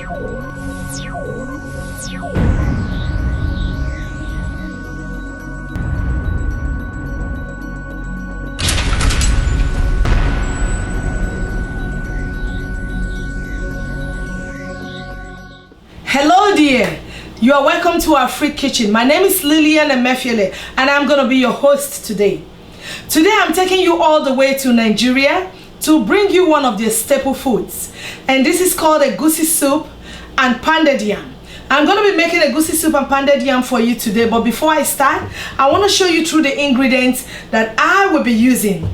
Hello dear, you are welcome to our Afrik kitchen. My name is Lilian and Emefiele and I'm going to be your host today. Today I'm taking you all the way to Nigeria to bring you one of their staple foods, and this is called Egusi soup and pounded yam. I'm going to be making Egusi soup and pounded yam for you today, but before I start, I want to show you through the ingredients that I will be using.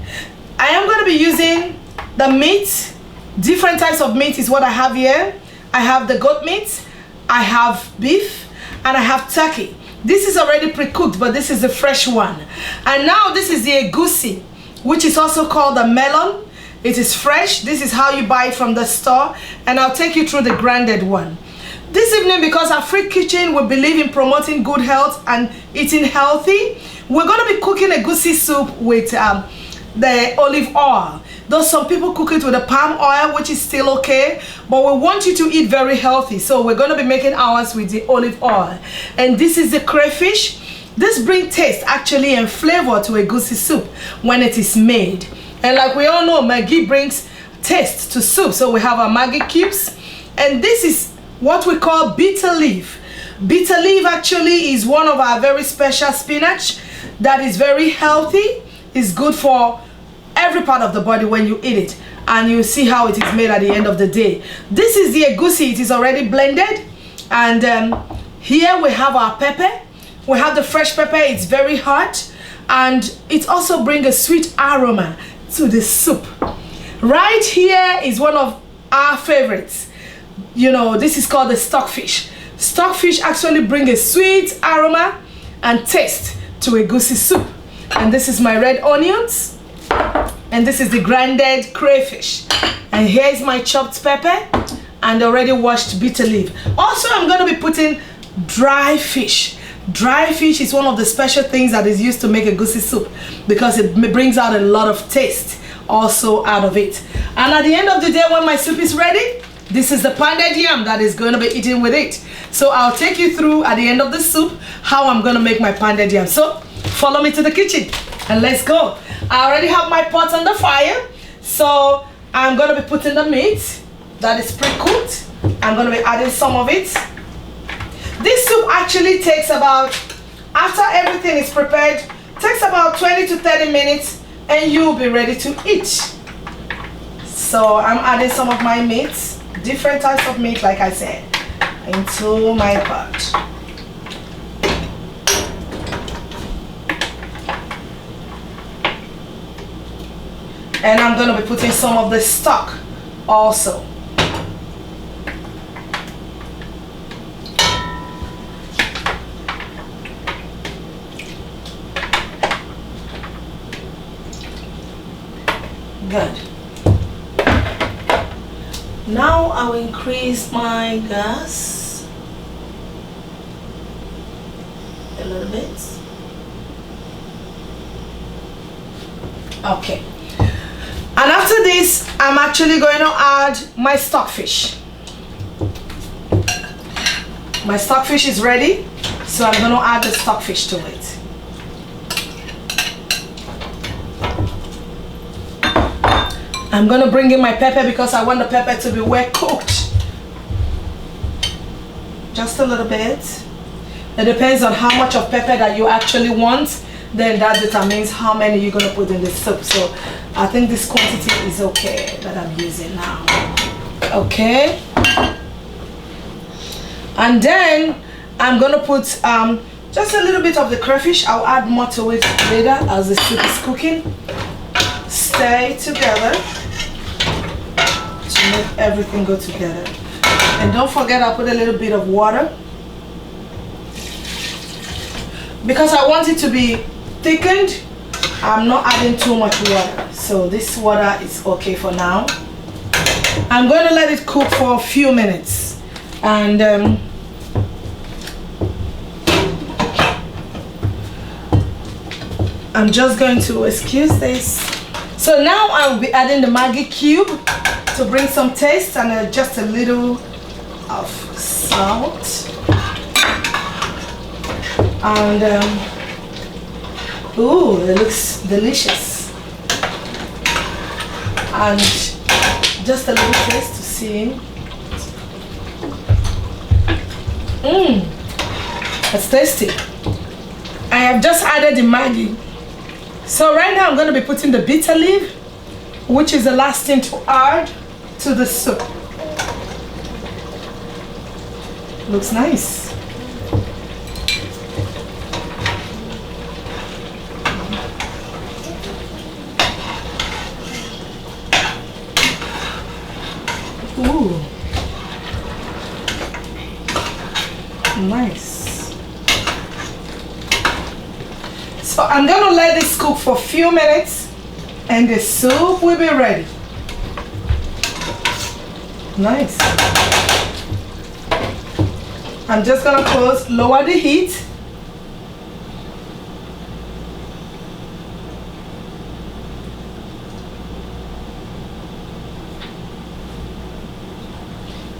I am going to be using the meat. Different types of meat is what I have here. I have the goat meat, I have beef, and I have turkey. This is already pre-cooked, but this is the fresh one. And now this is the Egusi, which is also called the melon. It is fresh. This is how you buy it from the store, and I'll take you through the grounded one. This evening, because Afrik Kitchen will believe in promoting good health and eating healthy, we're going to be cooking Egusi soup with the olive oil. Though some people cook it with the palm oil, which is still okay, but we want you to eat very healthy, so we're going to be making ours with the olive oil. And this is the crayfish. This brings taste actually and flavor to Egusi soup when it is made. And like we all know, Maggi brings taste to soup, so we have our Maggi cubes. And this is what we call bitter leaf. Bitter leaf actually is one of our very special spinach that is very healthy. It's good for every part of the body when you eat it, and you see how it is made at the end of the day. This is the Egusi. It is already blended, and here we have our pepper. We have the fresh pepper. It's very hot, and it also brings a sweet aroma to the soup. Right here is one of our favorites. You know, this is called the stockfish. Stockfish actually bring a sweet aroma and taste to Egusi soup. And this is my red onions, and this is the grounded crayfish, and here is my chopped pepper and already washed bitter leaf. Also, I'm going to be putting dry fish. Dry fish is one of the special things that is used to make Egusi soup, because it brings out a lot of taste also out of it. And at the end of the day, when my soup is ready, this is the pounded yam that is going to be eaten with it. So I'll take you through at the end of the soup how I'm going to make my pounded yam. So follow me to the kitchen and let's go. I already have my pot on the fire, so I'm going to be putting the meat that is pre-cooked. I'm going to be adding some of it. This soup actually takes about, after everything is prepared, takes about 20 to 30 minutes and you'll be ready to eat. So I'm adding some of my meat, different types of meat like I said, into my pot. And I'm going to be putting some of the stock also. Good. Now I will increase my gas a little bit. Okay. And after this, I'm actually going to add my stockfish. My stockfish is ready, so I'm going to add the stockfish to it. I'm going to bring in my pepper because I want the pepper to be well cooked. Just a little bit. It depends on how much of pepper that you actually want. Then that determines how many you're going to put in the soup. So I think this quantity is okay that I'm using now. Okay. And then I'm going to put just a little bit of the crayfish. I'll add more to it later as the soup is cooking. Stir it together to make everything go together. And don't forget, I'll put a little bit of water because I want it to be thickened. I'm not adding too much water, so this water is okay for now. I'm going to let it cook for a few minutes, and I'm just going to excuse this. So now I'll be adding the Maggi cube to bring some taste and just a little of salt. And ooh, it looks delicious. And just a little taste to see. It's tasty. I have just added the Maggi. So right now I'm going to be putting the bitter leaf, which is the last thing to add to the soup. Looks nice. Ooh. Nice. So I'm going to let this cook for a few minutes and the soup will be ready. Nice. I'm just going to lower the heat.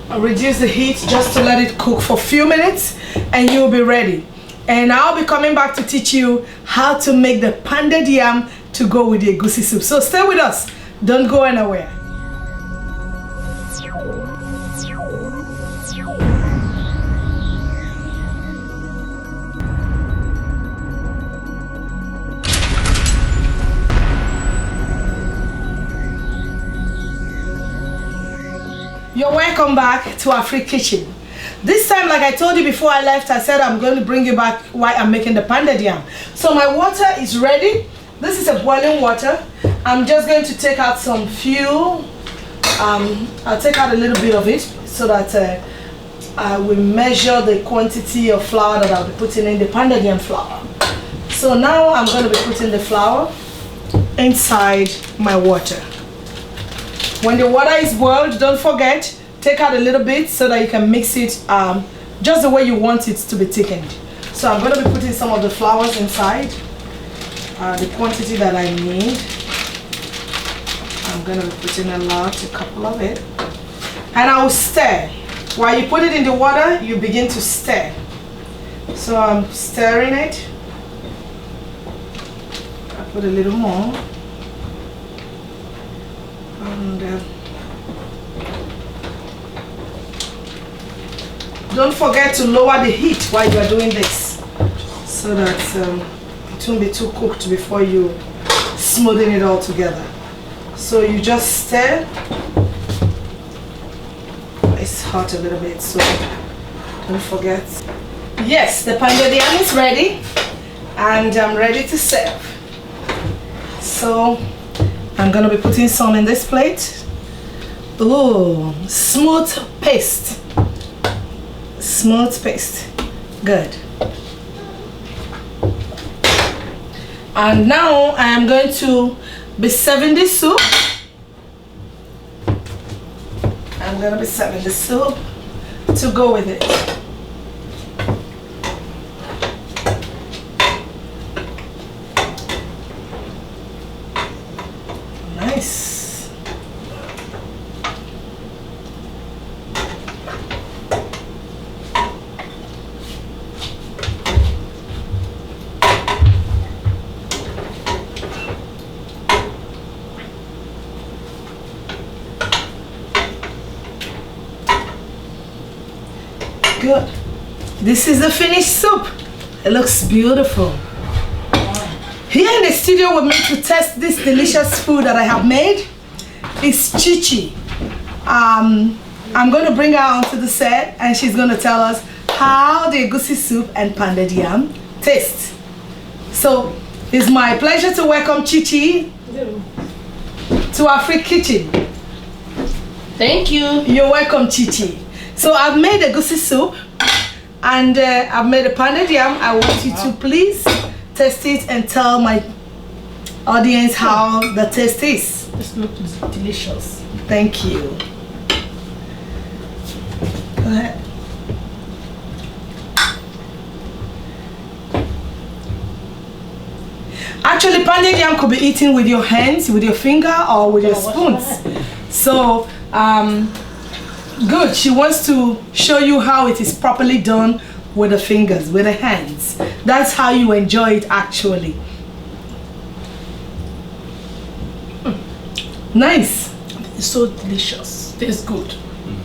I'll reduce the heat just to let it cook for a few minutes and you'll be ready. And I'll be coming back to teach you how to make the pounded yam to go with the egusi soup. So stay with us. Don't go anywhere. You're welcome back to Afrik kitchen. This time, like I told you before I left, I said I'm going to bring you back while I'm making the pounded yam. So my water is ready. This is a boiling water. I'm just going to take out some fuel. I'll take out a little bit of it so that I will measure the quantity of flour that I'll be putting in the pounded yam flour. So now I'm going to be putting the flour inside my water. When the water is boiled, don't forget, take out a little bit so that you can mix it just the way you want it to be thickened. So I'm going to be putting some of the flours inside, the quantity that I need. I'm going to be putting a couple of it. And I will stir. While you put it in the water, you begin to stir. So I'm stirring it. I put a little more. And don't forget to lower the heat while you are doing this so that it won't be too cooked before you smoothen it all together. So you just stir. It's hot a little bit, so don't forget. Yes, the pounded yam is ready and I'm ready to serve. So I'm going to be putting some in this plate. Ooh, smooth paste. Smooth paste. Good. And now I am going to be serving the soup. I'm going to be serving the soup to go with it. Nice. Good. This is the finished soup. It looks beautiful. Here in the studio with me to test this delicious food that I have made is Chichi. I'm going to bring her onto the set and she's going to tell us how the egusi soup and pounded yam taste. So it's my pleasure to welcome Chichi to Afrik kitchen. Thank you. You're welcome, Chichi. So I've made egusi soup and I've made a pounded yam. I want you to please taste it and tell my audience how the taste is. This looks delicious. Thank you. Go ahead. Actually, pounded yam could be eaten with your hands, with your finger, or with your spoons. So Good. She wants to show you how it is properly done with the fingers, with the hands. That's how you enjoy it actually. Nice. It's so delicious. Tastes good.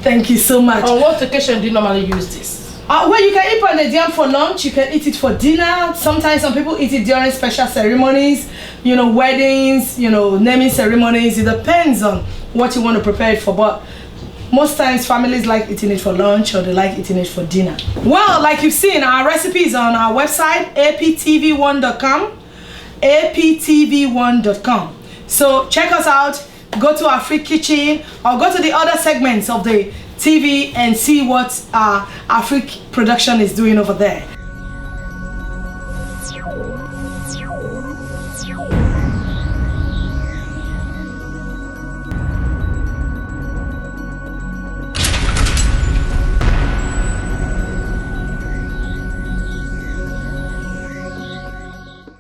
Thank you so much. On what occasion do you normally use this? Well, you can eat pounded yam for lunch. You can eat it for dinner. Sometimes some people eat it during special ceremonies, weddings, naming ceremonies. It depends on what you want to prepare it for. But most times families like eating it for lunch or they like eating it for dinner. Well, like you've seen, our recipe is on our website, APTV1.com. APTV1.com. So check us out. Go to Afrik Kitchen or go to the other segments of the TV and see what Afrik production is doing over there.